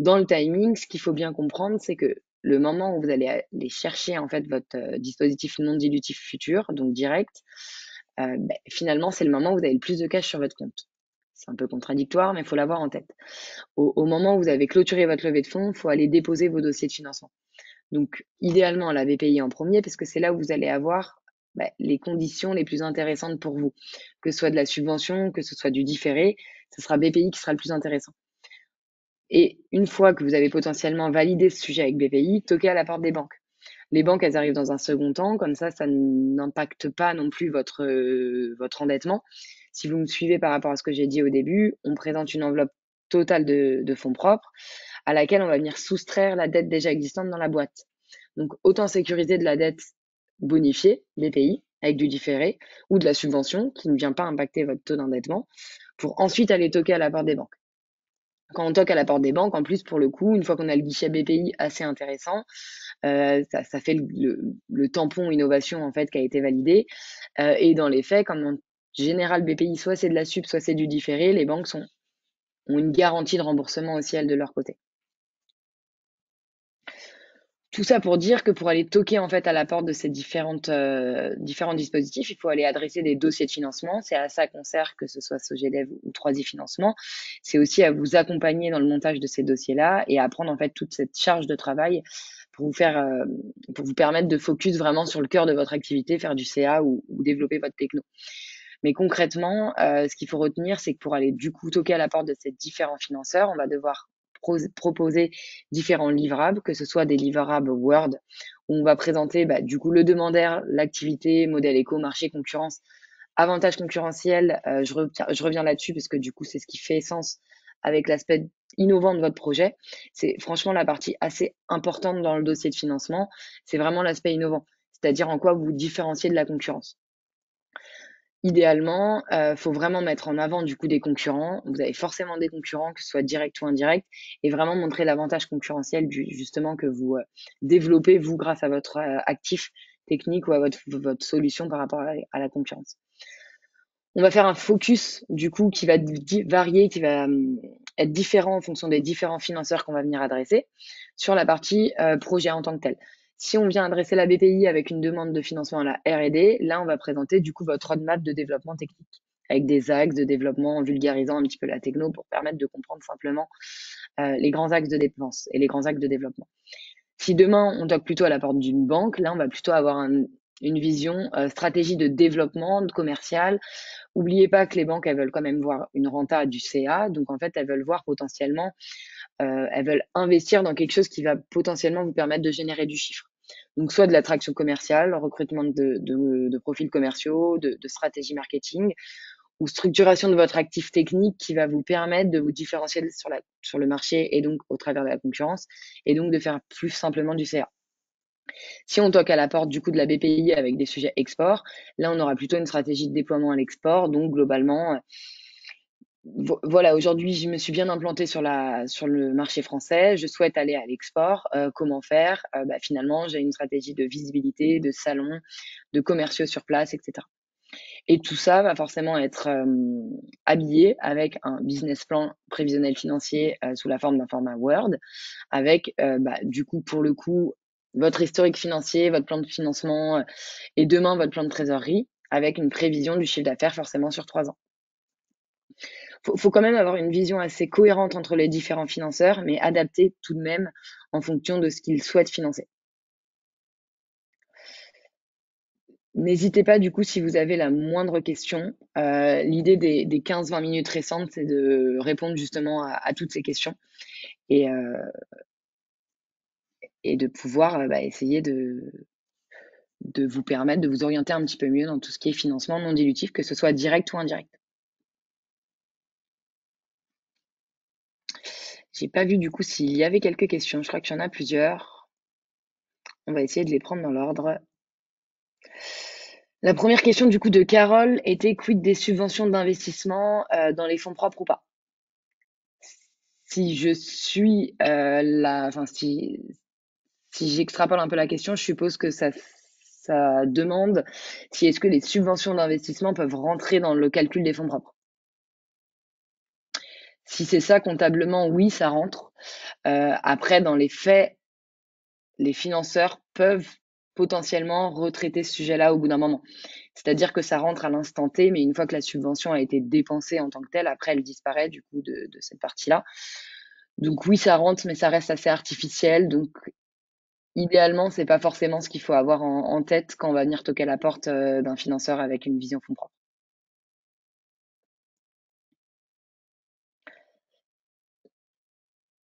Dans le timing, ce qu'il faut bien comprendre, c'est que le moment où vous allez aller chercher en fait votre dispositif non dilutif futur, donc direct, finalement, c'est le moment où vous avez le plus de cash sur votre compte. C'est un peu contradictoire, mais il faut l'avoir en tête. Au moment où vous avez clôturé votre levée de fonds, il faut aller déposer vos dossiers de financement. Donc, idéalement, la BPI en premier, parce que c'est là où vous allez avoir les conditions les plus intéressantes pour vous. Que ce soit de la subvention, que ce soit du différé, ce sera BPI qui sera le plus intéressant. Et une fois que vous avez potentiellement validé ce sujet avec BPI, toquez à la porte des banques. Les banques, elles arrivent dans un second temps, comme ça n'impacte pas non plus votre endettement. Si vous me suivez par rapport à ce que j'ai dit au début, on présente une enveloppe totale de fonds propres à laquelle on va venir soustraire la dette déjà existante dans la boîte. Donc, autant sécuriser de la dette bonifiée, BPI, avec du différé, ou de la subvention qui ne vient pas impacter votre taux d'endettement, pour ensuite aller toquer à la porte des banques. Quand on toque à la porte des banques, en plus, pour le coup, une fois qu'on a le guichet BPI assez intéressant, ça fait le tampon innovation en fait qui a été validé. Et dans les faits, comme en général BPI, soit c'est de la sub, soit c'est du différé, les banques ont une garantie de remboursement aussi elles de leur côté. Tout ça pour dire que pour aller toquer en fait à la porte de ces différents dispositifs, il faut aller adresser des dossiers de financement. C'est à ça qu'on sert, que ce soit Sogedev ou 3i Financement. C'est aussi à vous accompagner dans le montage de ces dossiers-là et à prendre en fait toute cette charge de travail pour pour vous permettre de focus vraiment sur le cœur de votre activité, faire du CA ou développer votre techno. Mais concrètement, ce qu'il faut retenir, c'est que pour aller du coup toquer à la porte de ces différents financeurs, on va devoir proposer différents livrables, que ce soit des livrables Word, où on va présenter du coup le demandeur, l'activité, modèle éco, marché, concurrence, avantages concurrentiels. Je reviens là-dessus parce que du coup, c'est ce qui fait sens avec l'aspect innovant de votre projet. C'est franchement la partie assez importante dans le dossier de financement. C'est vraiment l'aspect innovant, c'est-à-dire en quoi vous vous différenciez de la concurrence. Idéalement, faut vraiment mettre en avant du coup des concurrents. Vous avez forcément des concurrents, que ce soit direct ou indirect, et vraiment montrer l'avantage concurrentiel justement que vous développez vous grâce à votre actif technique ou à votre solution par rapport à la concurrence. On va faire un focus du coup qui va varier, qui va être différent en fonction des différents financeurs qu'on va venir adresser sur la partie projet en tant que tel. Si on vient adresser la BPI avec une demande de financement à la R&D, là on va présenter du coup votre roadmap de développement technique avec des axes de développement en vulgarisant un petit peu la techno pour permettre de comprendre simplement les grands axes de dépenses et les grands axes de développement. Si demain on toque plutôt à la porte d'une banque, là on va plutôt avoir une vision stratégie de développement, de commercial. Oubliez pas que les banques, elles veulent quand même voir une renta du CA. Donc, en fait, elles veulent voir potentiellement, elles veulent investir dans quelque chose qui va potentiellement vous permettre de générer du chiffre. Donc, soit de l'attraction commerciale, recrutement de profils commerciaux, de stratégie marketing, ou structuration de votre actif technique qui va vous permettre de vous différencier sur le marché et donc au travers de la concurrence, et donc de faire plus simplement du CA. Si on toque à la porte du coup de la BPI avec des sujets export, là on aura plutôt une stratégie de déploiement à l'export. Donc globalement, voilà, aujourd'hui je me suis bien implantée sur le marché français. Je souhaite aller à l'export. Comment faire? Finalement, j'ai une stratégie de visibilité, de salon, de commerciaux sur place, etc. Et tout ça va forcément être habillé avec un business plan prévisionnel financier sous la forme d'un format Word, avec du coup pour le coup votre historique financier, votre plan de financement et demain votre plan de trésorerie avec une prévision du chiffre d'affaires forcément sur 3 ans. Faut quand même avoir une vision assez cohérente entre les différents financeurs, mais adaptée tout de même en fonction de ce qu'ils souhaitent financer. N'hésitez pas, du coup, si vous avez la moindre question. L'idée des 15-20 minutes récentes, c'est de répondre justement à toutes ces questions et, et de pouvoir essayer de vous permettre de vous orienter un petit peu mieux dans tout ce qui est financement non dilutif, que ce soit direct ou indirect. J'ai pas vu du coup s'il y avait quelques questions. Je crois qu'il y en a plusieurs. On va essayer de les prendre dans l'ordre. La première question du coup de Carole était quid des subventions d'investissement dans les fonds propres ou pas? Si je suis si j'extrapole un peu la question, je suppose que ça demande si est-ce que les subventions d'investissement peuvent rentrer dans le calcul des fonds propres. Si c'est ça comptablement, oui, ça rentre. Après, dans les faits, les financeurs peuvent potentiellement retraiter ce sujet-là au bout d'un moment. C'est-à-dire que ça rentre à l'instant T, mais une fois que la subvention a été dépensée en tant que telle, après elle disparaît du coup de cette partie-là. Donc oui, ça rentre, mais ça reste assez artificiel. Donc idéalement, c'est pas forcément ce qu'il faut avoir en tête quand on va venir toquer à la porte d'un financeur avec une vision fonds propres.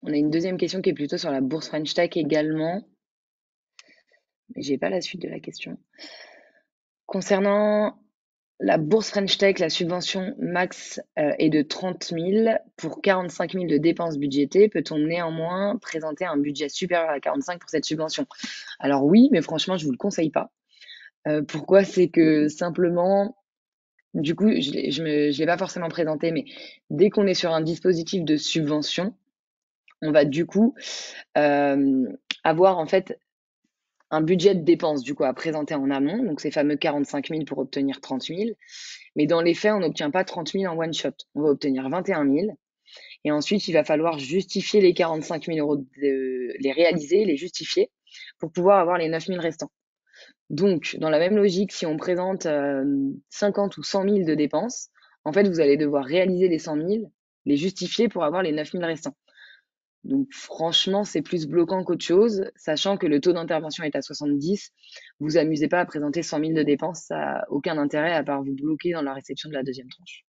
On a une deuxième question qui est plutôt sur la bourse French Tech également, mais j'ai pas la suite de la question. Concernant la bourse French Tech, la subvention max est de 30 000 pour 45 000 de dépenses budgétées. Peut-on néanmoins présenter un budget supérieur à 45 pour cette subvention? Alors oui, mais franchement, je vous le conseille pas. Pourquoi? C'est que simplement, du coup, je l'ai pas forcément présenté, mais dès qu'on est sur un dispositif de subvention, on va du coup avoir en fait un budget de dépenses du coup à présenter en amont, donc ces fameux 45 000 pour obtenir 30 000. Mais dans les faits, on n'obtient pas 30 000 en one shot. On va obtenir 21 000. Et ensuite, il va falloir justifier les 45 000 euros, les réaliser, les justifier pour pouvoir avoir les 9 000 restants. Donc, dans la même logique, si on présente 50 ou 100 000 de dépenses, en fait, vous allez devoir réaliser les 100 000, les justifier pour avoir les 9 000 restants. Donc, franchement, c'est plus bloquant qu'autre chose, sachant que le taux d'intervention est à 70. Vous amusez pas à présenter 100 000 de dépenses, ça n'a aucun intérêt à part vous bloquer dans la réception de la deuxième tranche.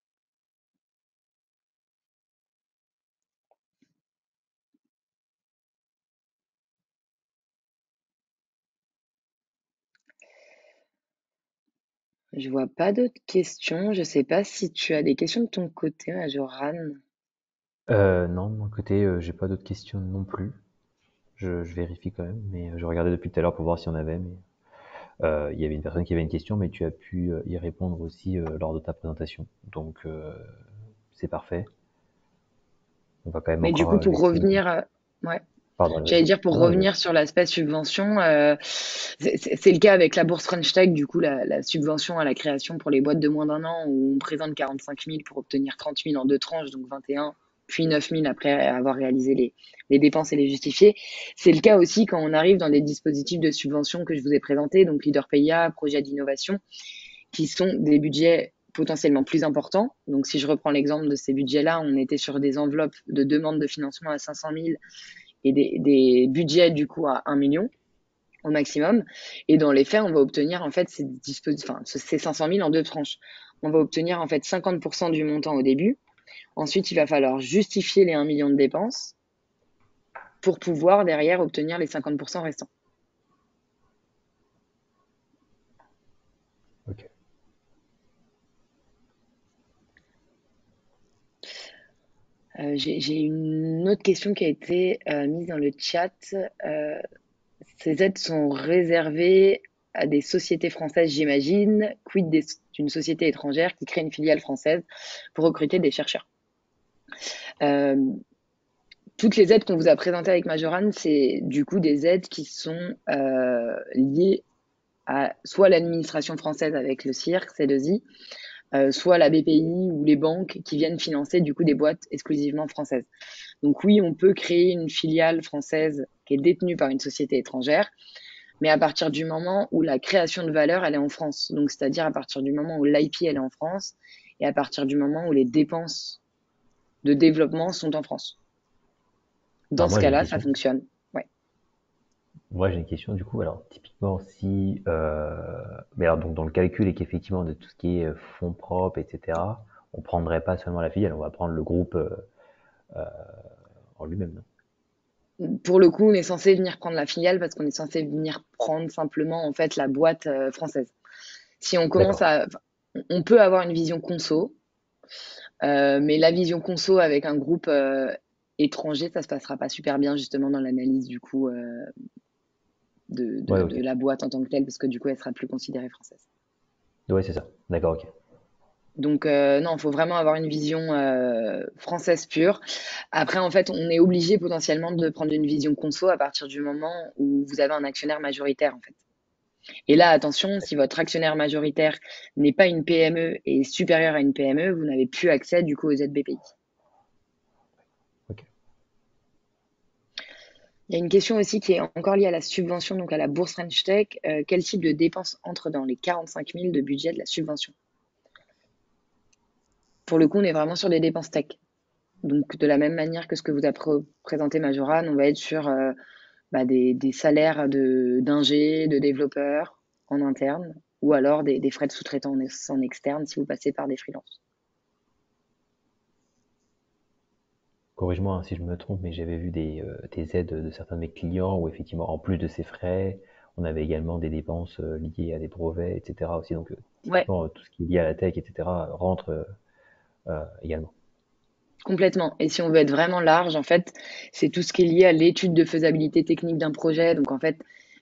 Je vois pas d'autres questions. Je sais pas si tu as des questions de ton côté, Majoran. Non, de mon côté, j'ai pas d'autres questions non plus. Je vérifie quand même, mais je regardais depuis tout à l'heure pour voir s'il y en avait, mais il y avait une personne qui avait une question, mais tu as pu y répondre aussi lors de ta présentation. Donc c'est parfait. On va quand même Mais du encore coup, pour laisser. revenir, ouais. Pardon, J'allais vas-y. dire pour Non, non, revenir sur l'aspect subvention, c'est le cas avec la bourse French Tech, du coup la subvention à la création pour les boîtes de moins d'1 an où on présente 45 000 pour obtenir 30 000 en deux tranches, donc 21, puis 9 000 après avoir réalisé les dépenses et les justifier. C'est le cas aussi quand on arrive dans des dispositifs de subvention que je vous ai présentés, donc Leader Paya, projet d'innovation, qui sont des budgets potentiellement plus importants. Donc si je reprends l'exemple de ces budgets-là, on était sur des enveloppes de demande de financement à 500 000 et des budgets du coup à 1 million au maximum. Et dans les faits, on va obtenir en fait ces 500 000 en deux tranches. On va obtenir en fait 50% du montant au début. Ensuite, il va falloir justifier les 1 million de dépenses pour pouvoir derrière obtenir les 50% restants. ok. J'ai une autre question qui a été mise dans le chat. Euh, Ces aides sont réservées à des sociétés françaises, j'imagine. Quid d'une société étrangère qui crée une filiale française pour recruter des chercheurs? Euh, Toutes les aides qu'on vous a présentées avec Majoran, c'est du coup des aides qui sont liées à soit l'administration française avec le CIRC, C2I, soit la BPI ou les banques qui viennent financer du coup des boîtes exclusivement françaises. Donc oui, on peut créer une filiale française qui est détenue par une société étrangère, mais à partir du moment où la création de valeur, elle est en France. Donc c'est-à-dire à partir du moment où l'IP, elle est en France, et à partir du moment où les dépenses de développement sont en France. Dans Alors ce moi j'ai une cas-là, ça question. fonctionne. Ouais. Moi j'ai une question du coup. Alors typiquement si, mais alors donc dans le calcul et qu'effectivement de tout ce qui est fonds propres, etc. On prendrait pas seulement la filiale, on va prendre le groupe en lui-même. Non. Pour le coup, on est censé venir prendre la filiale parce qu'on est censé venir prendre simplement en fait la boîte française. Si on commence D'accord. à, on peut avoir une vision conso, mais la vision conso avec un groupe étranger, ça se passera pas super bien justement dans l'analyse du coup Ouais, de ok. la boîte en tant que telle parce que du coup elle sera plus considérée française. Ouais, c'est ça. D'accord, ok. Donc non, il faut vraiment avoir une vision française pure. Après, en fait, on est obligé potentiellement de prendre une vision conso à partir du moment où vous avez un actionnaire majoritaire, en fait. Et là, attention, si votre actionnaire majoritaire n'est pas une PME et est supérieur à une PME, vous n'avez plus accès du coup aux aides BPI. Ok. Il y a une question aussi qui est encore liée à la subvention, donc à la bourse French Tech. Quel type de dépenses entre dans les 45 000 de budget de la subvention? Pour le coup, on est vraiment sur des dépenses tech. Donc, de la même manière que ce que vous a présenté Majoran, on va être sur des salaires d'ingé, de développeurs en interne, ou alors des frais de sous-traitants en externe si vous passez par des freelances. Corrige-moi hein, si je me trompe, mais j'avais vu des aides de certains de mes clients où effectivement, en plus de ces frais, on avait également des dépenses liées à des brevets, etc. aussi. Donc, Ouais, typiquement, tout ce qui est lié à la tech, etc. rentre également. complètement. Et si on veut être vraiment large, en fait, c'est tout ce qui est lié à l'étude de faisabilité technique d'un projet. Donc, en fait,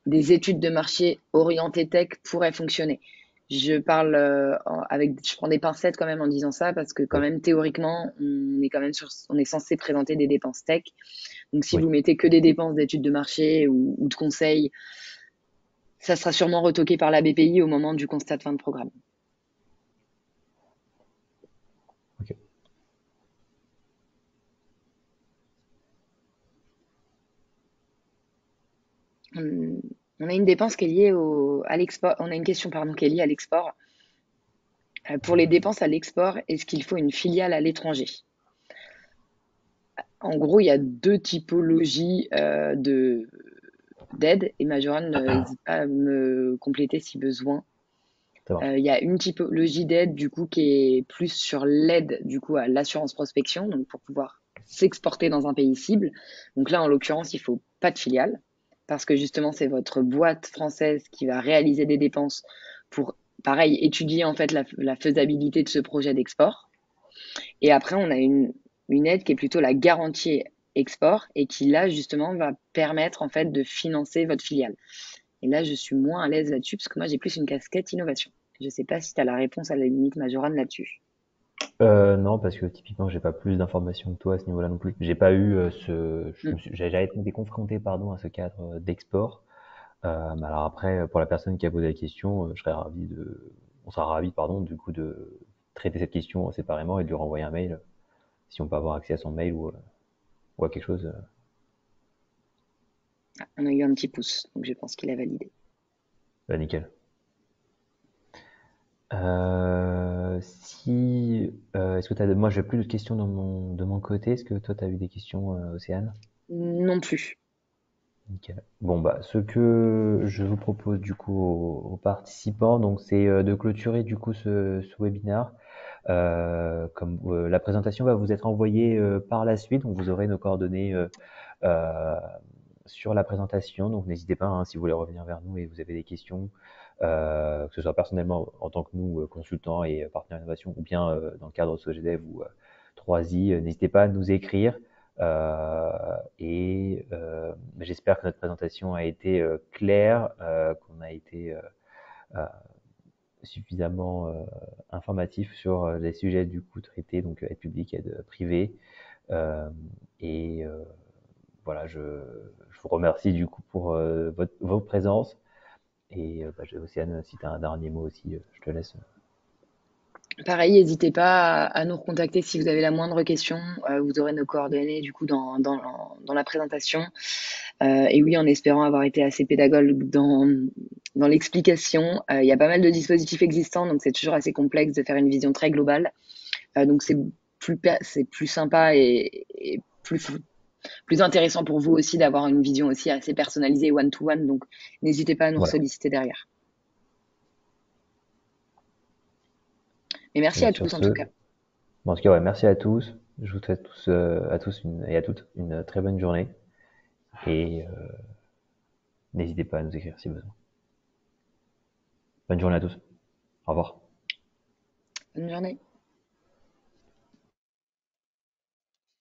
des études de marché orientées tech pourraient fonctionner. Je prends des pincettes quand même en disant ça parce que quand Oui, même théoriquement, on est censé présenter des dépenses tech. Donc, si oui. vous mettez que des dépenses d'études de marché ou de conseils, ça sera sûrement retoqué par la BPI au moment du constat de fin de programme. Ok. Hum. On a une dépense qui est liée à l'export. On a une question, pardon, qui est liée à l'export. Pour les dépenses à l'export, est-ce qu'il faut une filiale à l'étranger? En gros, il y a deux typologies d'aide et Majoran n'hésite pas à me compléter si besoin. Ça marche. Il y a une typologie d'aide du coup qui est plus sur l'aide du coup à l'assurance prospection, donc pour pouvoir s'exporter dans un pays cible. Donc là, en l'occurrence, il faut pas de filiale parce que justement, c'est votre boîte française qui va réaliser des dépenses pour, pareil, étudier en fait la faisabilité de ce projet d'export. Et après, on a une aide qui est plutôt la garantie export et qui là justement va permettre en fait de financer votre filiale. Et là, je suis moins à l'aise là-dessus parce que moi, j'ai plus une casquette innovation. Je ne sais pas si tu as la réponse à la limite, Majoran, là-dessus. Non, parce que typiquement, j'ai pas plus d'informations que toi à ce niveau-là non plus. J'ai pas eu Mm. j'ai jamais été confronté, pardon, à ce cadre d'export. Mais alors après, pour la personne qui a posé la question, on sera ravi, pardon, du coup, de traiter cette question séparément et de lui renvoyer un mail si on peut avoir accès à son mail ou à quelque chose. Ah, on a eu un petit pouce, donc je pense qu'il a validé. Bah, nickel. Si, est-ce que moi, j'ai plus de questions de mon côté. Est-ce que toi, tu as eu des questions, Océane? Non plus. Nickel. Bon, bah, ce que je vous propose du coup aux participants, donc c'est de clôturer du coup ce webinaire. Comme la présentation va vous être envoyée par la suite, donc vous aurez nos coordonnées euh, sur la présentation. Donc n'hésitez pas, hein, si vous voulez revenir vers nous et vous avez des questions, que ce soit personnellement en tant que nous consultants et partenaires d'innovation, ou bien dans le cadre de SOGEDEV ou 3i, n'hésitez pas à nous écrire. J'espère que notre présentation a été claire, qu'on a été euh, suffisamment informatif sur les sujets du coup traités, donc aide publique, aide privée. Euh, et voilà, je vous remercie du coup pour votre présence. Et Océane, si tu as un dernier mot aussi, je te laisse. Pareil, n'hésitez pas à nous recontacter si vous avez la moindre question. Vous aurez nos coordonnées du coup dans la présentation. Et oui, en espérant avoir été assez pédagogue dans l'explication, il y a pas mal de dispositifs existants, donc c'est toujours assez complexe de faire une vision très globale. Donc c'est plus sympa et plus intéressant pour vous aussi d'avoir une vision aussi assez personnalisée one-to-one. Donc n'hésitez pas à nous Voilà, solliciter derrière. Et et merci bien à sur tous en ce, tout cas. bon, en tout cas, ouais, merci à tous. Je vous souhaite à tous et à toutes une très bonne journée. Et n'hésitez pas à nous écrire si besoin. Bonne journée à tous. Au revoir. Bonne journée.